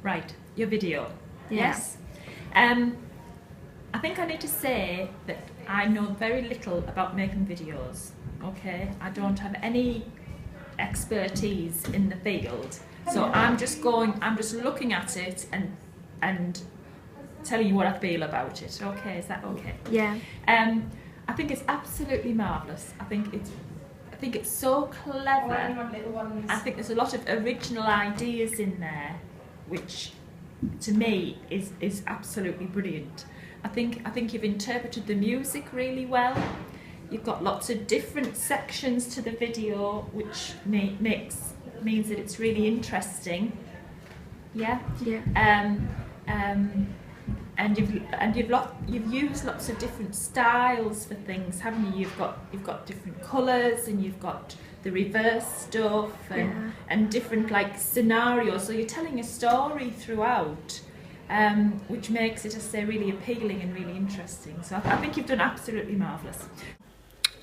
Right, your video. Yeah. Yes. I think I need to say that I know very little about making videos. Okay, I don't have any expertise in the field, so I'm just looking at it and telling you what I feel about it. Okay, is that okay? Yeah. I think it's absolutely marvellous. I think it's so clever. I think there's a lot of original ideas in there, which to me is absolutely brilliant. I think you've interpreted the music really well. You've got lots of different sections to the video, which means that it's really interesting. Yeah. Yeah. And you've used lots of different styles for things, haven't you? You've got different colours, and you've got the reverse stuff, and different like scenarios. So you're telling a story throughout, which makes it, as I say, really appealing and really interesting. So I think you've done absolutely marvellous.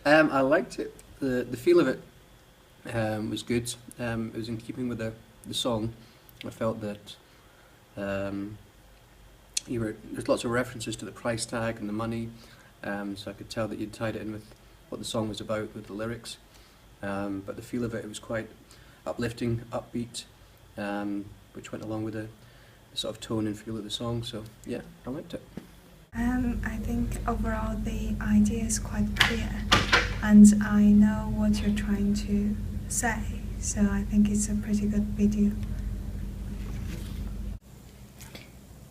I liked it. The feel of it was good. It was in keeping with the song. I felt that there's lots of references to the price tag and the money, so I could tell that you'd tied it in with what the song was about with the lyrics. But the feel of it was quite uplifting, upbeat, which went along with the sort of tone and feel of the song. So yeah, I liked it. I think overall the idea is quite clear, and I know what you're trying to say, so I think it's a pretty good video.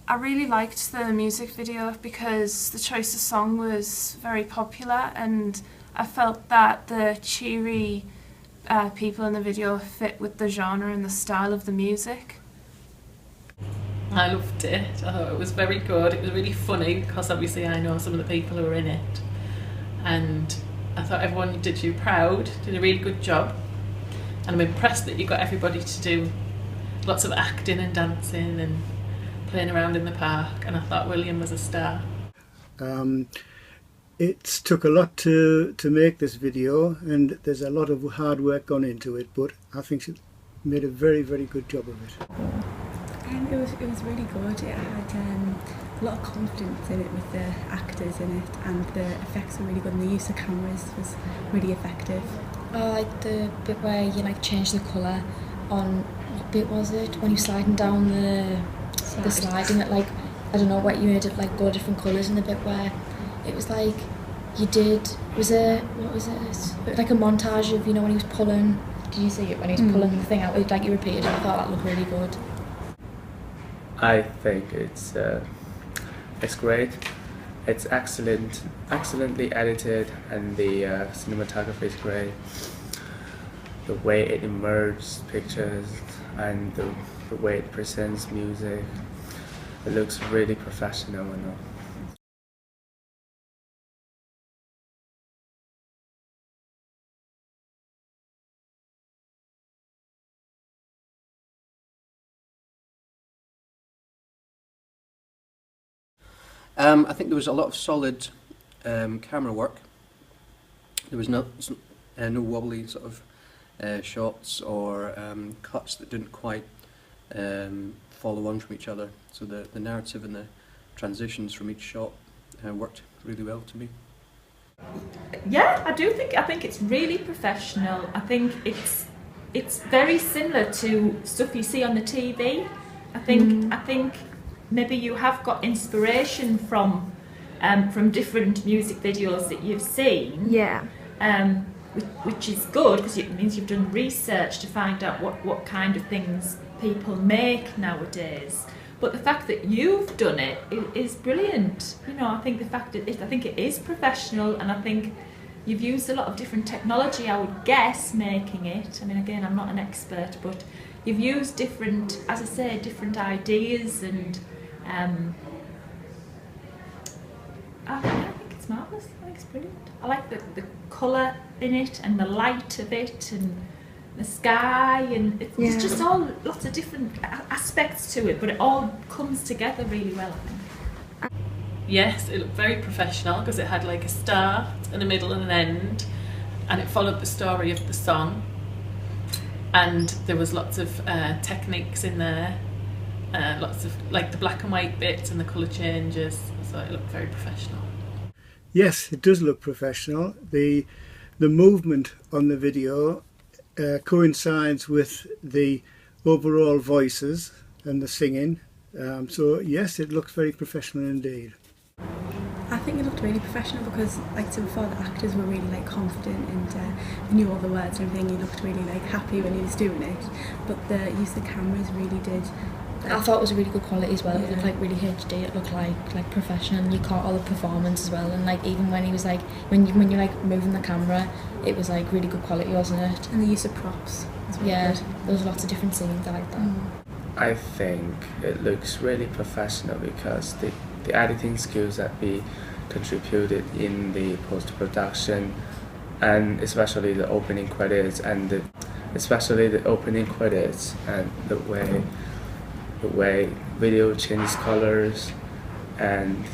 I really liked the music video because the choice of song was very popular, and I felt that the cheery people in the video fit with the genre and the style of the music. I loved it. I thought it was very good. It was really funny because obviously I know some of the people who were in it, and I thought everyone did you proud, did a really good job, and I'm impressed that you got everybody to do lots of acting and dancing and playing around in the park, and I thought William was a star. It took a lot to make this video, and there's a lot of hard work gone into it, but I think she made a very, very good job of it. It was really good. It had a lot of confidence in it with the actors in it, and the effects were really good, and the use of cameras was really effective. I like the bit where you like change the colour on, what bit was it? When you're sliding down the slide, and it like, I don't know what you made it like go different colours, and the bit where it was like you did, what was it? Like a montage of, you know, when he was pulling, did you see it when he was pulling the thing out, like you repeated it? I thought that looked really good. I think it's great. It's excellently edited, and the cinematography is great. The way it immerses pictures and the way it presents music, it looks really professional and all. I think there was a lot of solid camera work. There was no wobbly sort of shots or cuts that didn't quite follow on from each other. So the narrative and the transitions from each shot worked really well to me. Yeah, I think it's really professional. I think it's very similar to stuff you see on the TV. I think maybe you have got inspiration from different music videos that you've seen. Yeah. Which is good, because it means you've done research to find out what kind of things people make nowadays. But the fact that you've done it is brilliant. You know, I think it is professional, and I think you've used a lot of different technology, I would guess, making it. I mean, again, I'm not an expert, but you've used different, as I say, different ideas, and I think it's marvellous. I think it's brilliant. I like the colour in it, and the light of it, and the sky, and it's just all lots of different aspects to it, but it all comes together really well, I think. Yes, it looked very professional because it had like a start and a middle and an end, and it followed the story of the song, and there was lots of techniques in there, lots of like the black and white bits and the colour changes, so it looked very professional. Yes, it does look professional. The movement on the video coincides with the overall voices and the singing. So yes, it looks very professional indeed. I think it looked really professional because, like, so before the actors were really like confident and knew all the words and everything. He looked really like happy when he was doing it. But the use of the cameras really did. I thought it was a really good quality as well. Yeah. It looked like really HD. It looked like professional, and you caught all the performance as well. And like even when he was like when you're like moving the camera, it was like really good quality, wasn't it? And the use of props as well. Yeah, there was lots of different scenes. I like that. I think it looks really professional because the editing skills that we contributed in the post-production, and especially the opening credits and the way video changes colors and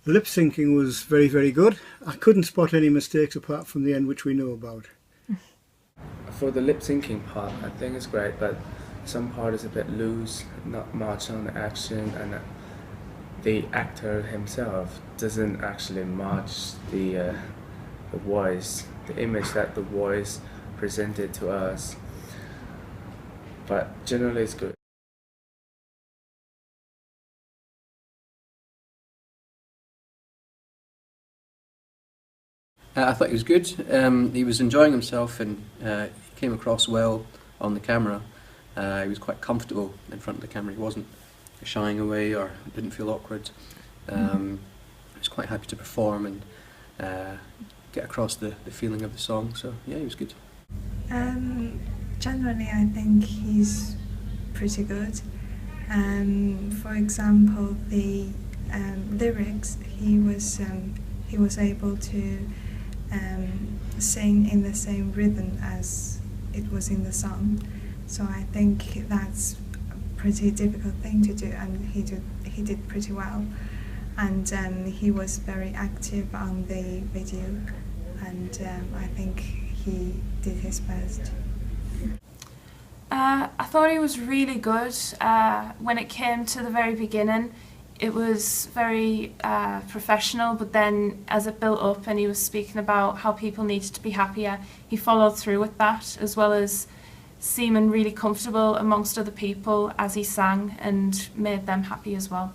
The lip syncing was very, very good. I couldn't spot any mistakes apart from the end, which we know about. for the lip syncing part, I think it's great, but some part is a bit loose, not much on the action, and the actor himself doesn't actually match the voice, the image that the voice presented to us. But generally, it's good. I thought he was good. He was enjoying himself, and he came across well on the camera. He was quite comfortable in front of the camera. He wasn't shying away or didn't feel awkward. He was quite happy to perform and get across the feeling of the song. So yeah, he was good. Generally, I think he's pretty good. For example, the lyrics, he was able to sing in the same rhythm as it was in the song. So I think that's a pretty difficult thing to do, and he did pretty well. And he was very active on the video, and I think he did his best. I thought he was really good. When it came to the very beginning, it was very professional, but then as it built up and he was speaking about how people needed to be happier, he followed through with that, as well as seeming really comfortable amongst other people as he sang and made them happy as well.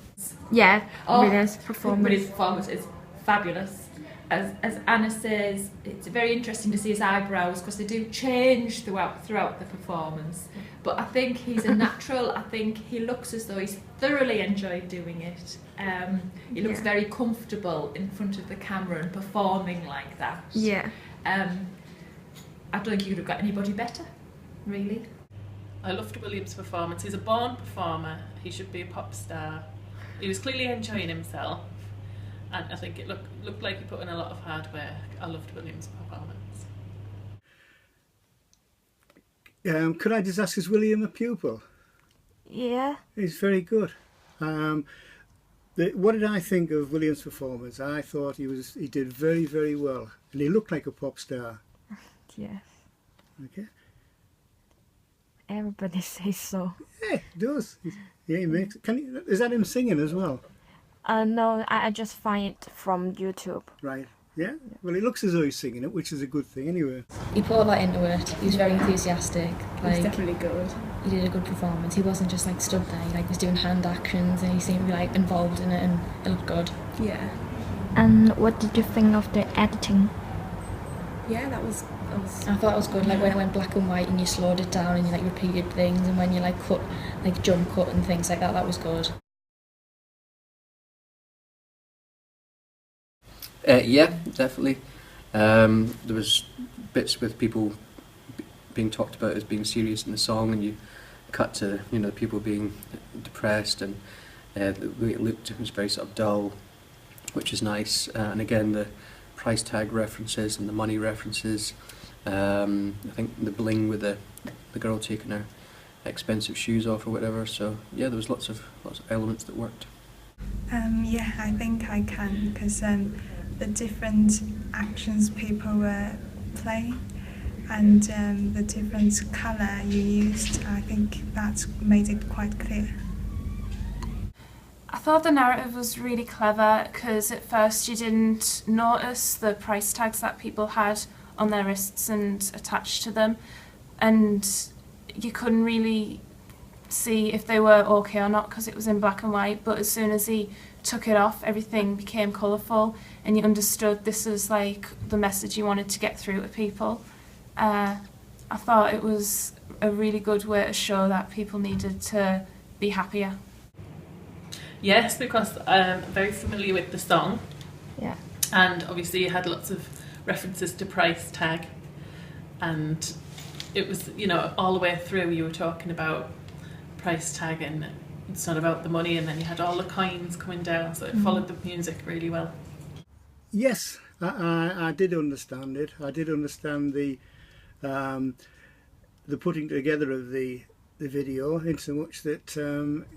Yeah, Mina's performance. His performance is fabulous. As Anna says, it's very interesting to see his eyebrows because they do change throughout the performance. But I think he's a natural. I think he looks as though he's thoroughly enjoyed doing it. He looks very comfortable in front of the camera and performing like that. Yeah. I don't think you could have got anybody better, really. I loved William's performance. He's a born performer. He should be a pop star. He was clearly enjoying himself, and I think it looked like he put in a lot of hard work. I loved William's performance. Could I just ask, is William a pupil? Yeah. He's very good. What did I think of William's performance? I thought he did very, very well, and he looked like a pop star. Yes. Okay. Everybody says so. Yeah, he does. Yeah, he makes. Is that him singing as well? No, I just find it from YouTube. Right. Yeah. Well, it looks as though he's singing it, which is a good thing anyway. He put a lot into it. He was very enthusiastic. It's definitely good. He did a good performance. He wasn't just like stood there. He like was doing hand actions, and he seemed to be like involved in it, and it looked good. Yeah. And what did you think of the editing? Yeah, that was. I thought it was good. Like when it went black and white, and you slowed it down, and you like repeated things, and when you like cut, like jump cut and things like that, that was good. Yeah, definitely. There was bits with people being talked about as being serious in the song, and you cut to people being depressed, and the way it looked, it was very sort of dull, which is nice. And again, the price tag references and the money references. I think the bling with the girl taking her expensive shoes off or whatever. So yeah, there was lots of elements that worked. Yeah, I think I can, because the different actions people were playing and the different colour you used. I think that made it quite clear. I thought the narrative was really clever because at first you didn't notice the price tags that people had on their wrists and attached to them, and you couldn't really see if they were okay or not because it was in black and white, but as soon as he took it off, everything became colourful and you understood this was like the message you wanted to get through to people. I thought it was a really good way to show that people needed to be happier. Yes, because I'm very familiar with the song. Yeah. And obviously you had lots of references to price tag, and it was, you know, all the way through you were talking about price tag and it's not about the money, and then you had all the coins coming down, so it followed the music really well. Yes, I did understand it. I did understand the putting together of the video, in so much that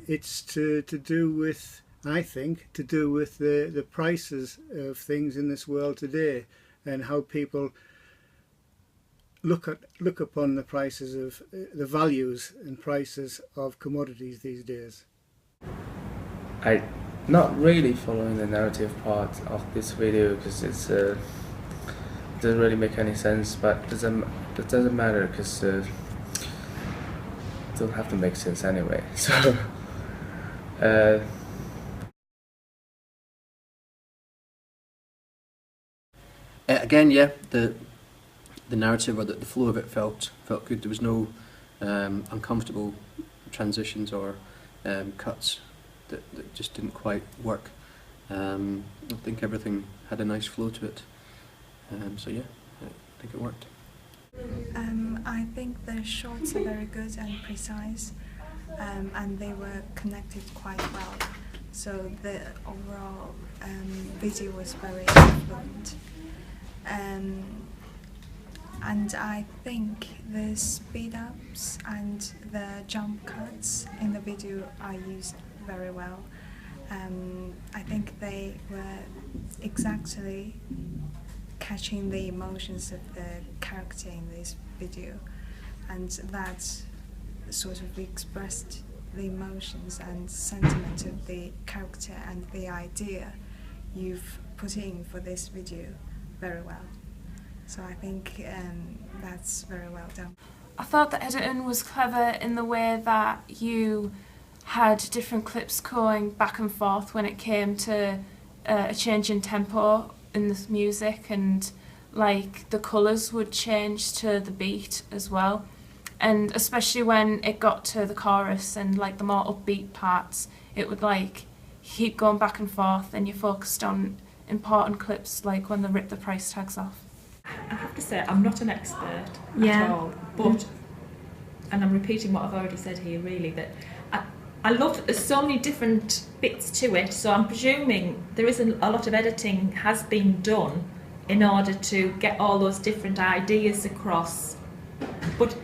it's to do with, I think, to do with the prices of things in this world today, and how people look upon the prices of the values and prices of commodities these days. I not really following the narrative part of this video because it's doesn't really make any sense, but it doesn't matter because it don't have to make sense anyway. So again, yeah, the narrative or the flow of it felt good. There was no uncomfortable transitions or cuts that just didn't quite work. I think everything had a nice flow to it. So yeah, I think it worked. I think the shots are very good and precise, and they were connected quite well. So the overall video was very fluent. And I think the speed ups and the jump cuts in the video are used very well. I think they were exactly catching the emotions of the character in this video, and that sort of expressed the emotions and sentiment of the character and the idea you've put in for this video very well. So I think that's very well done. I thought the editing was clever in the way that you had different clips going back and forth when it came to a change in tempo in the music, and like the colours would change to the beat as well, and especially when it got to the chorus and like the more upbeat parts, it would like keep going back and forth, and you focused on important clips like when they ripped the price tags off. I have to say, I'm not an expert at all, but, and I'm repeating what I've already said here really, that I love, there's so many different bits to it, so I'm presuming there is a lot of editing has been done in order to get all those different ideas across, but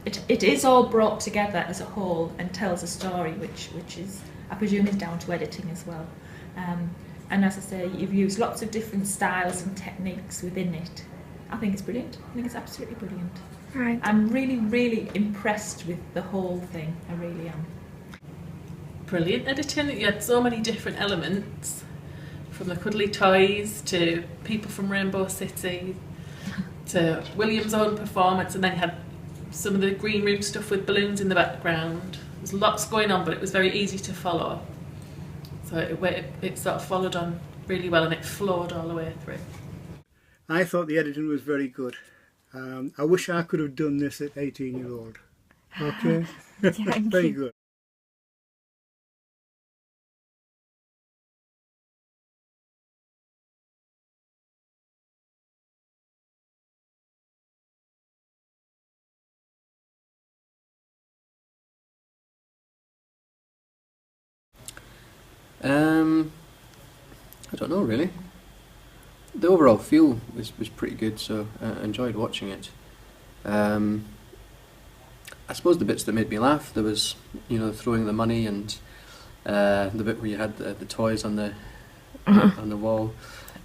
it is all brought together as a whole and tells a story, which is, I presume, is down to editing as well. And as I say, you've used lots of different styles and techniques within it. I think it's brilliant. I think it's absolutely brilliant. Right. I'm really, really impressed with the whole thing. I really am. Brilliant editing. You had so many different elements, from the cuddly toys to people from Rainbow City to William's own performance, and then you had some of the green room stuff with balloons in the background. There's lots going on, but it was very easy to follow. So it sort of followed on really well, and it flowed all the way through. I thought the editing was very good. I wish I could have done this at 18-year-old. Okay? Very good. I don't know really. The overall feel was pretty good, so I enjoyed watching it. I suppose the bits that made me laugh, there was, you know, throwing the money and the bit where you had the toys on the on the wall.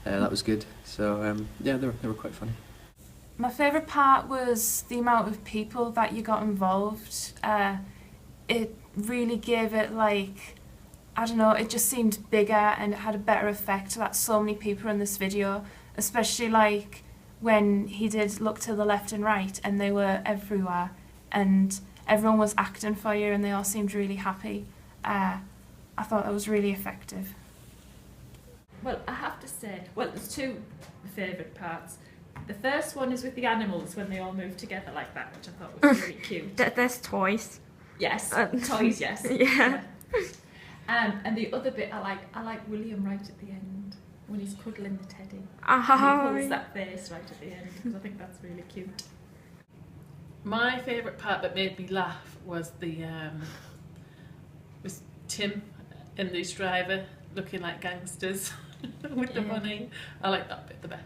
That was good. So yeah, they were quite funny. My favourite part was the amount of people that you got involved. It really gave it like, I don't know, it just seemed bigger and it had a better effect that so many people were in this video, especially like when he did look to the left and right and they were everywhere and everyone was acting for you and they all seemed really happy. I thought that was really effective. Well, I have to say, well, there's two favourite parts. The first one is with the animals when they all move together like that, which I thought was really cute. There's toys. Yes, toys, yes. Yeah. And the other bit I like William right at the end when he's cuddling the teddy. Oh. And he pulls that face right at the end because I think that's really cute. My favourite part that made me laugh was was Tim and the driver looking like gangsters with the bunny. I like that bit the best.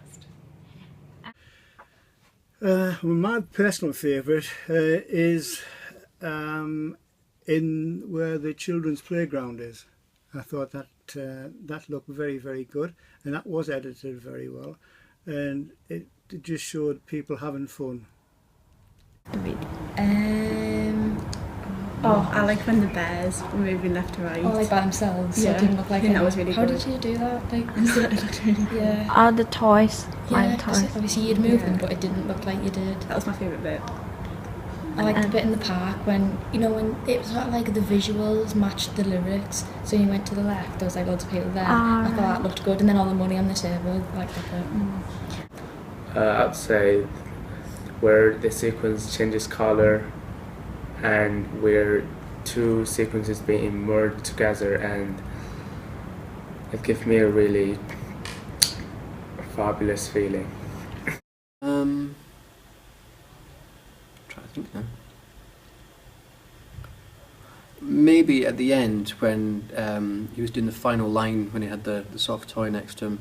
Well, my personal favourite is in where the children's playground is. I thought that that looked very, very good, and that was edited very well, and it just showed people having fun. Oh, I like when the bears were moving left to right. Oh, like by themselves. So Yeah. it didn't look like I think it. that was really How good. did you do that? Like, It looked really good. yeah. The toys. Yeah, My 'cause toys. obviously you'd move them, Yeah. but it didn't look like you did. That was my favourite bit. I liked the bit in the park when, you know, when it was sort of like the visuals matched the lyrics. So when you went to the left, there was like loads of people there. I thought that looked good. And then all the money on the table, I liked that bit. I'd say where the sequence changes color and where two sequences being merged together, and it gave me a really fabulous feeling. Try to think now. Maybe at the end when he was doing the final line when he had the soft toy next to him,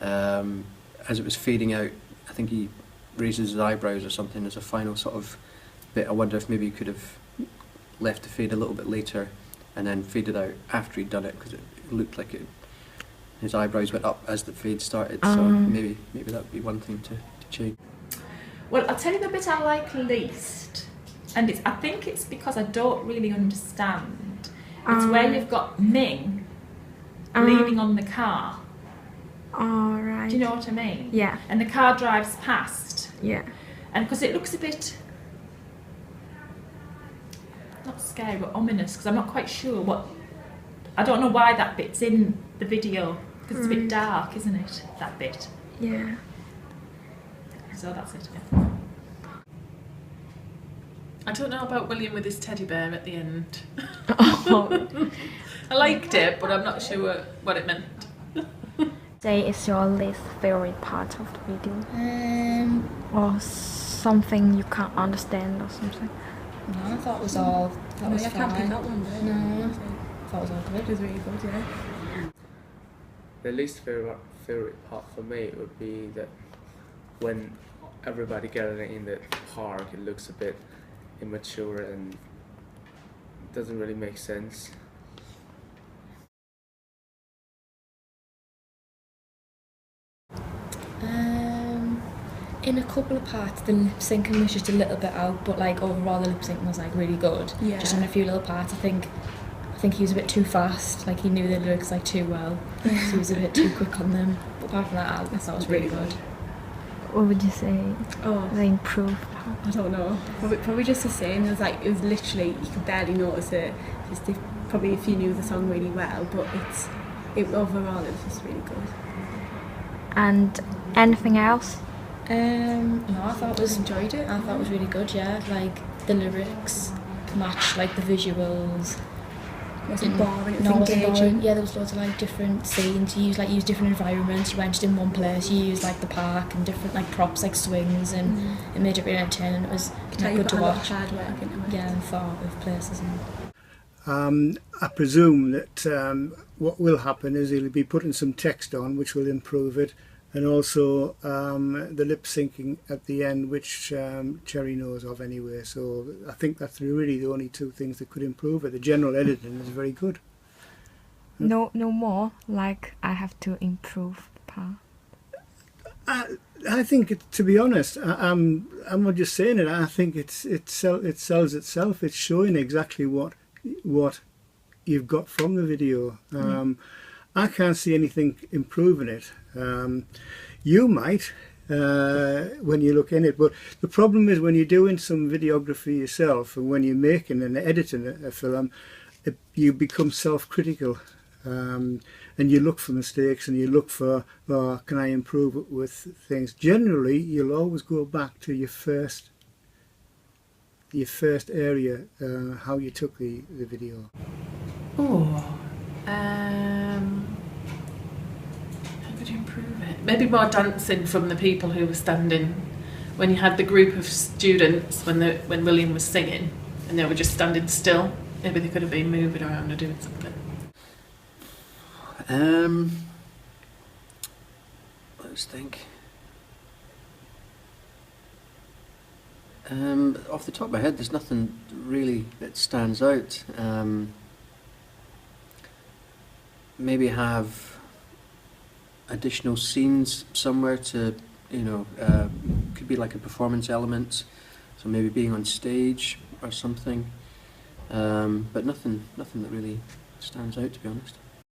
as it was fading out, I think he raises his eyebrows or something as a final sort of bit. I wonder if maybe he could have left the fade a little bit later and then faded out after he'd done it, because it looked like his eyebrows went up as the fade started. So maybe that would be one thing to change. Well, I'll tell you the bit I like least, and I think it's because I don't really understand. It's where you've got Ming leaning on the car. All right. Do you know what I mean? Yeah. And the car drives past, Yeah. and because it looks a bit, not scary, but ominous, because I'm not quite sure what, I don't know why that bit's in the video, because it's a bit dark, isn't it, that bit? Yeah. So that's it, yeah. I don't know about William with his teddy bear at the end. Oh. I liked it, but I'm not sure what it meant. Say it's your least favorite part of the video, or something you can't understand or something. No, I thought it was all. That was I can't pick fine. up one bit. No, I thought it was all good. It was really good, yeah. The least favorite part for me would be that when everybody gathering in the park, it looks a bit immature and doesn't really make sense. In a couple of parts, the lip syncing was just a little bit out, but like overall, the lip syncing was like really good. Yeah. Just in a few little parts, I think he was a bit too fast. Like he knew the lyrics like too well, so he was a bit too quick on them. But apart from that, I thought it was really good. What would you say? Oh, The improved. I don't know. Probably just the same. It was literally, you could barely notice it. Probably if you knew the song really well, but overall it was just really good. And anything else? No, I thought it was Enjoyed it. I thought it was really good. Yeah, like the lyrics matched like the visuals. It wasn't boring. It was No, it wasn't engaging. boring. Yeah, there was loads of like different scenes. You used different environments. You weren't just in one place. You used like the park and different like props, like swings, and it made it really entertaining. It was Like, good to put a lot of watch. hard work into it. Yeah, and thought of places and. I presume that what will happen is he'll be putting some text on, which will improve it, and also the lip syncing at the end, which Cherry knows of anyway. So I think that's really the only two things that could improve it. The general editing is very good. No more. Like I have to improve the part. I think, to be honest, I'm not just saying it. I think it sells itself. It's showing exactly what you've got from the video. I can't see anything improving it. You might when you look in it, but the problem is when you're doing some videography yourself and when you're making and editing a film, you become self-critical. And you look for mistakes and you look for, can I improve it with things? Generally, you'll always go back to your first area, how you took the video. Oh, how could you improve it? Maybe more dancing from the people who were standing when you had the group of students when William was singing and they were just standing still. Maybe they could have been moving around or doing something. Let's think. Off the top of my head, there's nothing really that stands out. Maybe have additional scenes somewhere to, could be like a performance element. So maybe being on stage or something. But nothing that really stands out, to be honest.